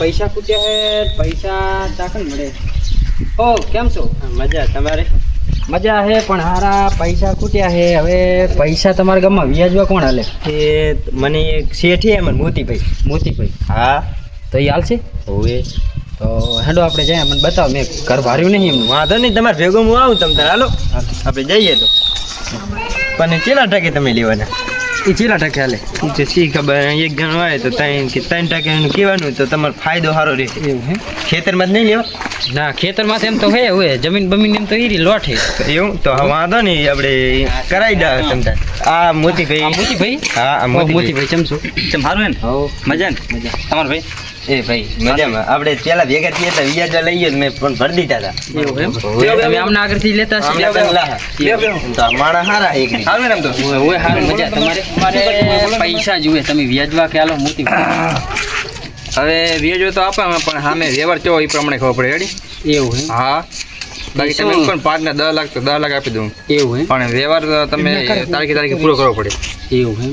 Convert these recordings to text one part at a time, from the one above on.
પૈસા ખૂટ્યા હે, પૈસા ચાકન મળે. ઓ કેમ છો? મજા તમારે? મજા હે, પણ હારા પૈસા ખૂટ્યા હે. હવે પૈસા તમારા ગામમાં વ્યાજવા કોણ હાલે? એ મને એક શેઠ હે મને મોતીભાઈ. મોતીભાઈ? હા તો એ હાલશે? હોવે. તો હેડો આપણે જાય, મને બતાવો. મેં ઘર ભાર્યું નહીં એમનું. વાંધો નહીં, તમારે ભેગો હું આવું તમ તારે. હાલો આપણે જઈએ તો. પણ કેટલા ટકે તમે લેવાના? એ ચેલા ટકે હાલે? એ તો શી ખબર, એક જણ હોય તો 3 ટકે કહેવાનું તો તમારો ફાયદો સારો રહેશે. એવું હે? ખેતરમાં જ નહીં લેવા? ના, ખેતરમાં એમ તો હે, હોય જમીન બમીન એમ તો ઈ લોટ હે. એવું તો વાંધો નહીં, આપણે કરાવી દે તમ તારે. આ મોતીભાઈ. મોતીભાઈ? હા આ મોતીભાઈ ચમ છો? ચમ સારું હે ને? હો મજા ને? મજા. તમારો ભાઈ? એ ભાઈ મજામાં. આપણે પેલા ભેગા થયા હતા, વ્યાજવા લઈએ મેં પણ ભરી દીધા હતા. એવું એમ? હોવે. તમે આમના આગળથી લેતા હશો? તો માણા હારા એક નહીં. હારું એમ તો? ઓય હારું મજા. તમારે પૈસા જોઈએ, તમે વ્યાજવા કે હાલો મોતીભાઈ? હવે વ્યાજો તો આપવા પણ સામે વ્યવહાર કેવો એ પ્રમાણે ખબર પડે. રેડી? એવું હે? હા, બાકી તમે એમ પણ 5 ને 10 લાખ તો 10 લાખ આપી દઉં, એવું હે? પણ વ્યવહાર તો તમે તારીખે પૂરો કરવો પડે. એવું હે?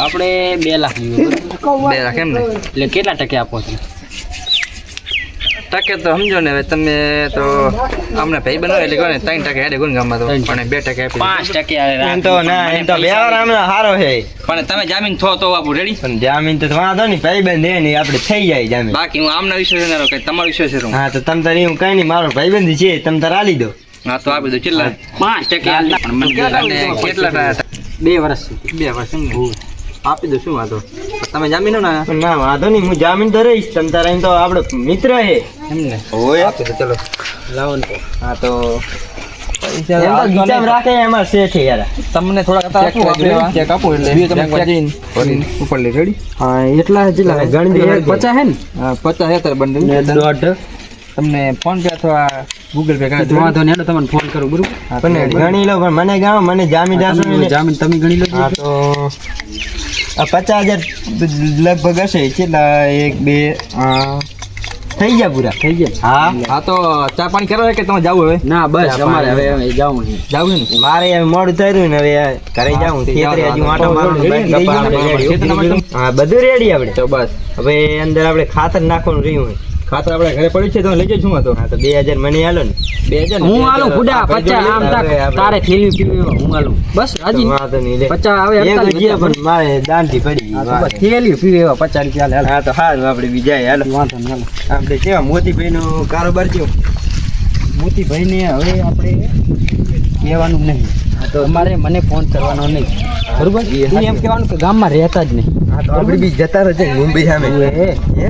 આપણે 2 લાખ જોઈએ. 2 લાખ એમ ને? એટલે કેટલા ટકે આપો છો? ટકે તો સમજો ને, હવે તમે તો અમને ભાઈ બનાવે એટલે કહો ને 3 ટકે હેડે ગુણ ગામમાં તો, પણ 2 ટકે આપી 5% એમ તો ના, એમ તો વ્યવહાર આમનો સારો છે. પણ તમે જામીન થો તો આપું. રેડી? પણ જામીન તો વાંધો નહીં, ભાઈબંધ હે નહીં, આપણે થઈ જાય જામીન. બાકી હું આમના વિશ્વાસ ના રહું, કઈ તમારો વિશ્વાસ છે. હા તો તમ તારે એવું કઈ નહીં, મારો ભાઈબંધ છે, તમ તારે આલી દો. હા તો આપી દો. કેટલા? 5% પણ મને અને કેટલા? 2 વર્ષ સુધી. 2 વર્ષ એમ ને? આપી દો. શું વાંધો? તમે જામીન હો ને? પણ ના વાંધો નહીં, હું જામીન તો રહીશ. તમ તારે એમ તો આપણો મિત્ર હે. એમ ને? હોય. આપી દો. ચલો લાવો ને તો. હા તો એમ તો ગીચામ રાખે એમાં શેઠ હે યાર. તમને થોડા ચેક આપો એટલે ઉપર લે. રેડી? હા એટલા જેટલા ગણી દે. 50 હે ને? 50 હેતર બંધ. દોઢ. તમને ફોન પે અથવા ગૂગલ પે કરી તો વાંધો નહીં, હેડો તમને ફોન કરું. બરોબર? પણ ગણી લો, પણ મને ગામ મને જામીન આપો ને. જામીન તમે ગણી લો. હા તો આ 50,000 લગભગ હશે. કેટલા? 1 2 થઈ ગયા પૂરા. થઈ ગયા? હા હા તો ચા પાણી કરો કે તમે જાવ હવે? ના બસ અમારે હવે જાવું છે. જાવ ને? મારે હવે મોડું થયું ને, હવે ઘરે જાઉં. ખેતરે હજુ આંટો મારવાનો બાકી રહી ગયો ને. હા બધું રેડી આપણે તો. બસ હવે અંદર આપણે ખાતર નાખવાનું રહ્યું હોય. ખાતર આપણે ઘરે પડ્યું છે તો લઈ જજો. શું હતો? હા તો 2000 મને હાલો ને. 2000 હું આલું ખુડા 50 આમ તારે થેલી પીવી હું આલું. બસ રાજી? વાંધો નહીં લે. 50 આવે એક ગયા પણ મારે દાનથી પડી ગઈ. થેલી પીવી એવા 50 રૂપિયા હાલ. હા તો સારું, આપણે બીજા હાલો. વાંધો નહીં હાલો. આપણે કેવા મોતીભાઈનો કારોબાર થયો. મોતીભાઈને હવે આપણે કહેવાનું નહીં. તો અમારે મને ફોન કરવાનો નહીં. બરોબર? એમ કહેવાનું કે ગામમાં રહેતા જ નહીં. હા તો આપણે બી જતા રહે છે મુંબઈ સામે. હે? હે